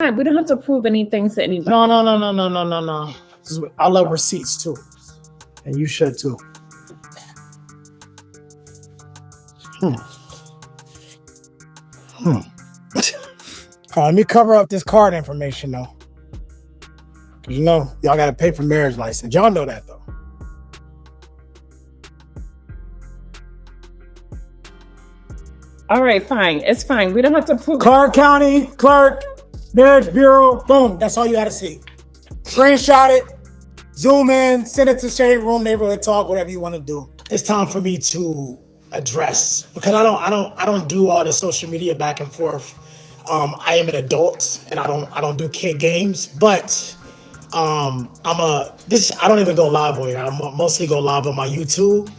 Fine, we don't have to prove anything to anybody. No. I love receipts too. And you should too. Let me cover up this card information though. Cause you know, y'all gotta pay for marriage license. Y'all know that though. All right, fine. It's fine. We don't have to prove. Clark County Clerk, Marriage Bureau, boom. That's all you gotta see. Screenshot it, zoom in, send it to shade room, neighborhood talk, whatever you want to do. It's time for me to address, because I don't do all the social media back and forth. I am an adult and I don't do kid games, but I don't even go live on here. I mostly go live on my YouTube.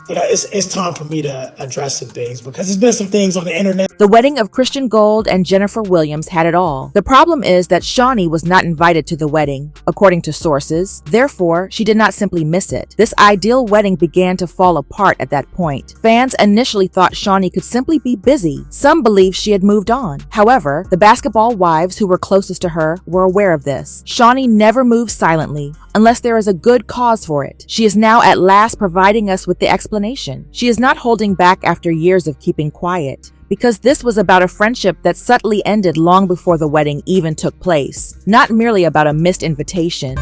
But it's time for me to address some things, because there's been some things on the internet. The wedding of Christian Gold and Jennifer Williams had it all. The problem is that Shaunie was not invited to the wedding, according to sources. Therefore, she did not simply miss it. This ideal wedding began to fall apart at that point. Fans initially thought Shaunie could simply be busy. Some believed she had moved on. However, the basketball wives who were closest to her were aware of this. Shaunie never moves silently unless there is a good cause for it. She is now at last providing us with the explanation. She is not holding back after years of keeping quiet, because this was about a friendship that subtly ended long before the wedding even took place, not merely about a missed invitation.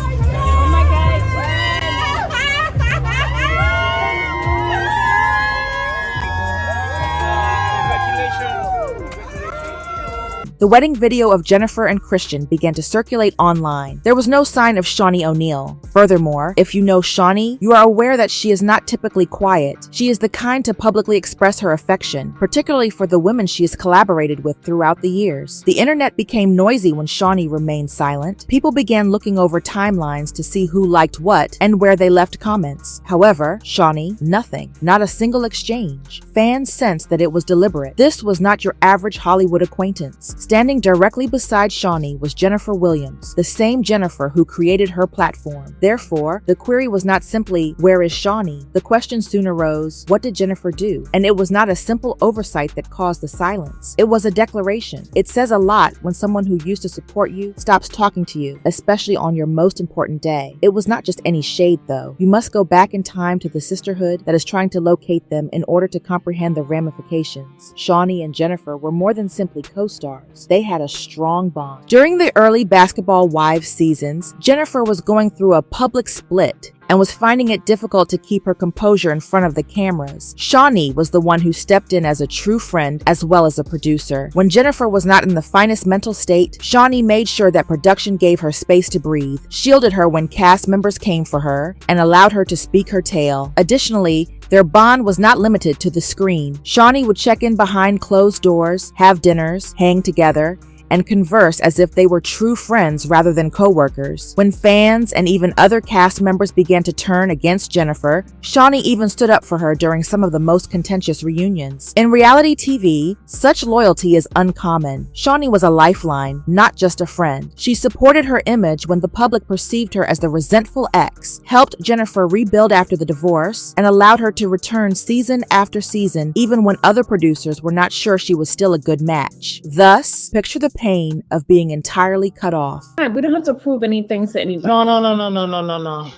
The wedding video of Jennifer and Christian began to circulate online. There was no sign of Shaunie O'Neal. Furthermore, if you know Shaunie, you are aware that she is not typically quiet. She is the kind to publicly express her affection, particularly for the women she has collaborated with throughout the years. The internet became noisy when Shaunie remained silent. People began looking over timelines to see who liked what and where they left comments. However, Shaunie, nothing. Not a single exchange. Fans sensed that it was deliberate. This was not your average Hollywood acquaintance. Standing directly beside Shaunie was Jennifer Williams, the same Jennifer who created her platform. Therefore, the query was not simply, where is Shaunie? The question soon arose, what did Jennifer do? And it was not a simple oversight that caused the silence. It was a declaration. It says a lot when someone who used to support you stops talking to you, especially on your most important day. It was not just any shade though. You must go back in time to the sisterhood that is trying to locate them in order to comprehend the ramifications. Shaunie and Jennifer were more than simply co-stars. They had a strong bond. During the early Basketball Wives seasons, Jennifer was going through a public split and was finding it difficult to keep her composure in front of the cameras. Shaunie was the one who stepped in as a true friend as well as a producer. When Jennifer was not in the finest mental state, Shaunie made sure that production gave her space to breathe, shielded her when cast members came for her, and allowed her to speak her tale. Additionally, their bond was not limited to the screen. Shaunie would check in behind closed doors, have dinners, hang together, and converse as if they were true friends rather than co-workers. When fans and even other cast members began to turn against Jennifer, Shaunie even stood up for her during some of the most contentious reunions. In reality TV, such loyalty is uncommon. Shaunie was a lifeline, not just a friend. She supported her image when the public perceived her as the resentful ex, helped Jennifer rebuild after the divorce, and allowed her to return season after season, even when other producers were not sure she was still a good match. Thus, picture the pain of being entirely cut off. Fine, we don't have to prove anything to anybody. No.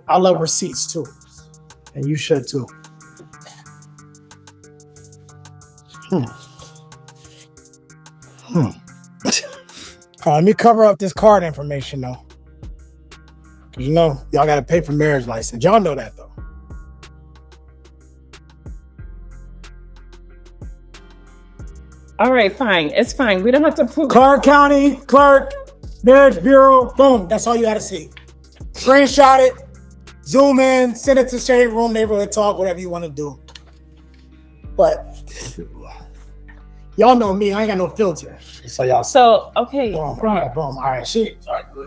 I love receipts too. And you should too. Let me cover up this card information though. Cause you know, y'all gotta pay for marriage license. Y'all know that though. All right, fine. It's fine. We don't have to prove. Clark County Clerk, Marriage Bureau, boom. That's all you gotta see. Screenshot it, zoom in, send it to shade room, neighborhood talk, whatever you want to do. But y'all know me. I ain't got no filter. So y'all. So okay. Boom. All right.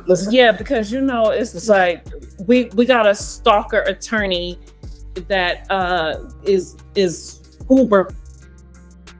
Listen. Yeah, because you know it's like we got a stalker attorney that is Uber.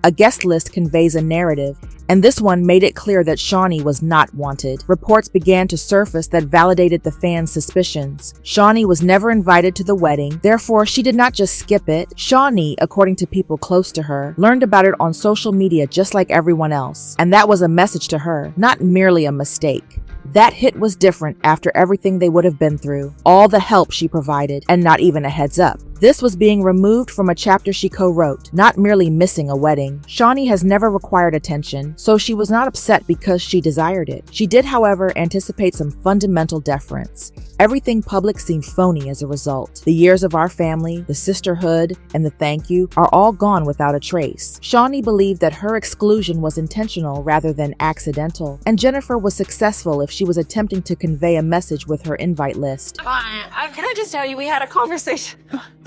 A guest list conveys a narrative, and this one made it clear that Shaunie was not wanted. Reports began to surface that validated the fans' suspicions. Shaunie was never invited to the wedding, therefore she did not just skip it. Shaunie, according to people close to her, learned about it on social media just like everyone else, and that was a message to her, not merely a mistake. That hit was different after everything they would have been through, all the help she provided, and not even a heads up. This was being removed from a chapter she co-wrote, not merely missing a wedding. Shaunie has never required attention, so she was not upset because she desired it. She did, however, anticipate some fundamental deference. Everything public seemed phony as a result. The years of our family, the sisterhood, and the thank you are all gone without a trace. Shaunie believed that her exclusion was intentional rather than accidental, and Jennifer was successful if she was attempting to convey a message with her invite list. Can I just tell you, we had a conversation.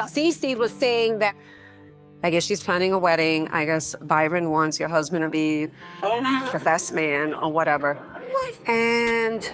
Cece was saying that I guess she's planning a wedding. I guess Byron wants your husband to be the best man or whatever. And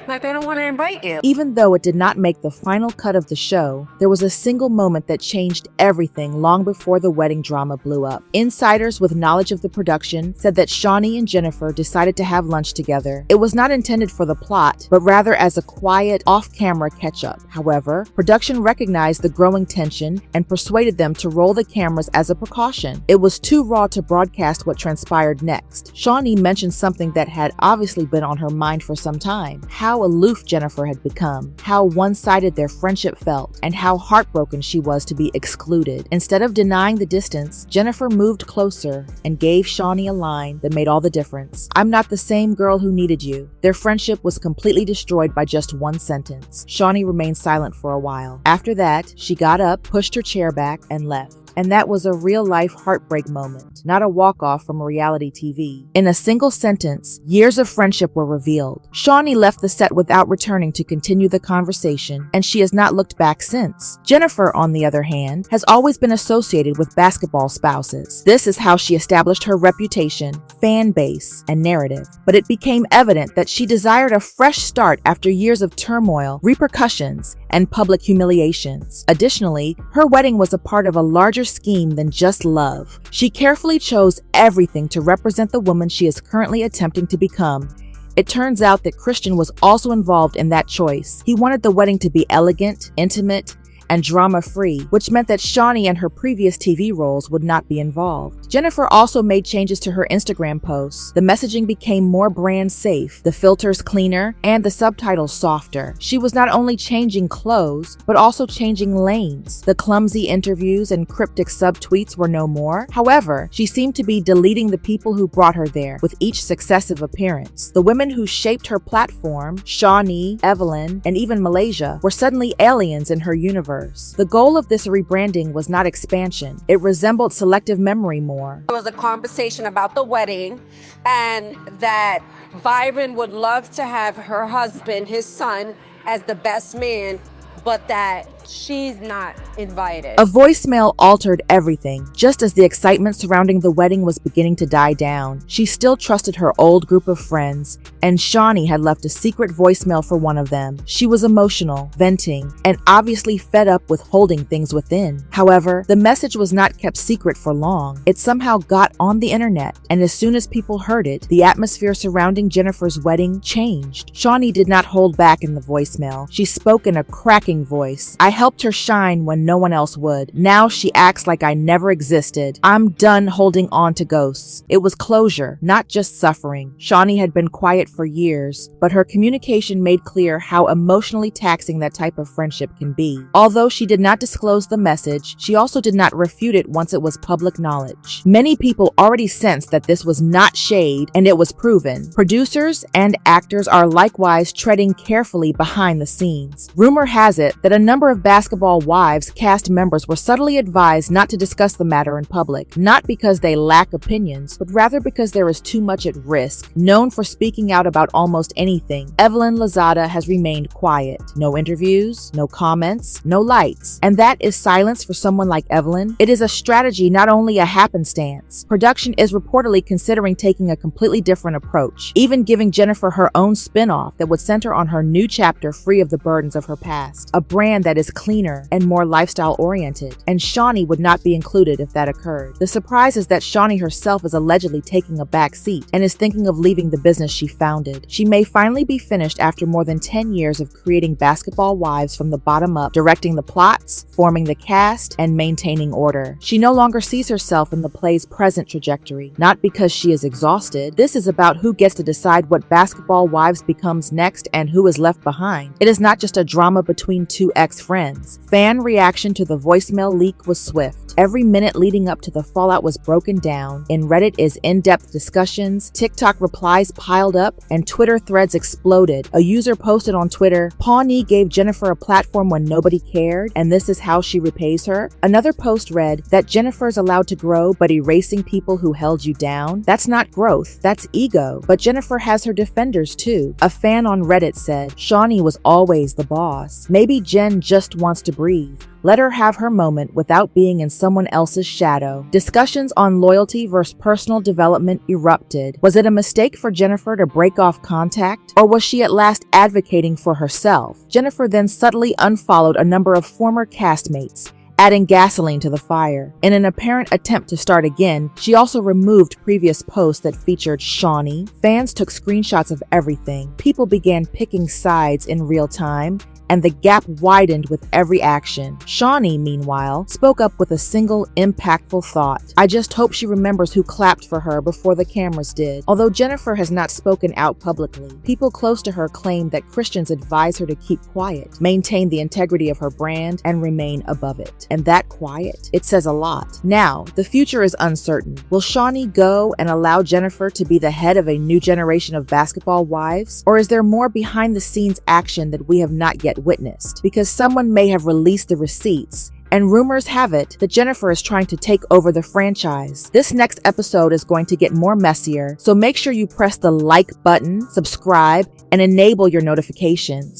like they don't want to invite you. Even though it did not make the final cut of the show, there was a single moment that changed everything long before the wedding drama blew up. Insiders with knowledge of the production said that Shaunie and Jennifer decided to have lunch together. It was not intended for the plot, but rather as a quiet, off-camera catch-up. However, production recognized the growing tension and persuaded them to roll the cameras as a precaution. It was too raw to broadcast what transpired next. Shaunie mentioned something that had obviously been on her mind for some time: how aloof Jennifer had become, how one-sided their friendship felt, and how heartbroken she was to be excluded. Instead of denying the distance, Jennifer moved closer and gave Shaunie a line that made all the difference. "I'm not the same girl who needed you." Their friendship was completely destroyed by just one sentence. Shaunie remained silent for a while. After that, she got up, pushed her chair back, and left. And that was a real-life heartbreak moment, not a walk-off from reality TV. In a single sentence, years of friendship were revealed. Shaunie left the set without returning to continue the conversation, and she has not looked back since. Jennifer, on the other hand, has always been associated with basketball spouses. This is how she established her reputation, fan base, and narrative. But it became evident that she desired a fresh start after years of turmoil, repercussions, and public humiliations. Additionally, her wedding was a part of a larger scheme than just love. She carefully chose everything to represent the woman she is currently attempting to become. It turns out that Christian was also involved in that choice. He wanted the wedding to be elegant, intimate, and drama-free, which meant that Shaunie and her previous TV roles would not be involved. Jennifer also made changes to her Instagram posts. The messaging became more brand safe, the filters cleaner, and the subtitles softer. She was not only changing clothes, but also changing lanes. The clumsy interviews and cryptic subtweets were no more. However, she seemed to be deleting the people who brought her there with each successive appearance. The women who shaped her platform, Shaunie, Evelyn, and even Malaysia, were suddenly aliens in her universe. The goal of this rebranding was not expansion. It resembled selective memory more. There was a conversation about the wedding and that Byron would love to have her husband, his son, as the best man, but that she's not invited. A voicemail altered everything. Just as the excitement surrounding the wedding was beginning to die down, she still trusted her old group of friends, and Shaunie had left a secret voicemail for one of them. She was emotional, venting, and obviously fed up with holding things within. However, the message was not kept secret for long. It somehow got on the internet, and as soon as people heard it, the atmosphere surrounding Jennifer's wedding changed. Shaunie did not hold back in the voicemail. She spoke in a cracking voice. "I helped her shine when no one else would. Now she acts like I never existed. I'm done holding on to ghosts." It was closure, not just suffering. Shaunie had been quiet for years, but her communication made clear how emotionally taxing that type of friendship can be. Although she did not disclose the message, she also did not refute it once it was public knowledge. Many people already sensed that this was not shade, and it was proven. Producers and actors are likewise treading carefully behind the scenes. Rumor has it that a number of basketball wives cast members were subtly advised not to discuss the matter in public, not because they lack opinions, but rather because there is too much at risk. Known for speaking out about almost anything, Evelyn Lozada has remained quiet. No interviews, no comments, no lights. And that is silence for someone like Evelyn. It is a strategy, not only a happenstance. Production is reportedly considering taking a completely different approach, even giving Jennifer her own spin-off that would center on her new chapter free of the burdens of her past. A brand that is is cleaner and more lifestyle-oriented, and Shaunie would not be included if that occurred. The surprise is that Shaunie herself is allegedly taking a back seat and is thinking of leaving the business she founded. She may finally be finished after more than 10 years of creating Basketball Wives from the bottom up, directing the plots, forming the cast, and maintaining order. She no longer sees herself in the play's present trajectory, not because she is exhausted. This is about who gets to decide what Basketball Wives becomes next and who is left behind. It is not just a drama between two ex-friends. Fan reaction to the voicemail leak was swift. Every minute leading up to the fallout was broken down. In Reddit is in-depth discussions, TikTok replies piled up, and Twitter threads exploded. A user posted on Twitter, "Pawnee gave Jennifer a platform when nobody cared, and this is how she repays her." Another post read that Jennifer's allowed to grow, but erasing people who held you down? That's not growth, that's ego. But Jennifer has her defenders too. A fan on Reddit said, "Shaunie was always the boss. Maybe Jen just wants to breathe. Let her have her moment without being in someone else's shadow." Discussions on loyalty versus personal development erupted. Was it a mistake for Jennifer to break off contact, or was she at last advocating for herself? Jennifer then subtly unfollowed a number of former castmates, adding gasoline to the fire. In an apparent attempt to start again, she also removed previous posts that featured Shaunie. Fans took screenshots of everything. People began picking sides in real time, and the gap widened with every action. Shaunie, meanwhile, spoke up with a single impactful thought. "I just hope she remembers who clapped for her before the cameras did." Although Jennifer has not spoken out publicly, people close to her claim that Christians advise her to keep quiet, maintain the integrity of her brand, and remain above it. And that quiet, it says a lot. Now, the future is uncertain. Will Shaunie go and allow Jennifer to be the head of a new generation of Basketball Wives? Or is there more behind-the-scenes action that we have not yet witnessed? Because someone may have released the receipts, and rumors have it that Jennifer is trying to take over the franchise. This next episode is going to get more messier, so make sure you press the like button, subscribe, and enable your notifications.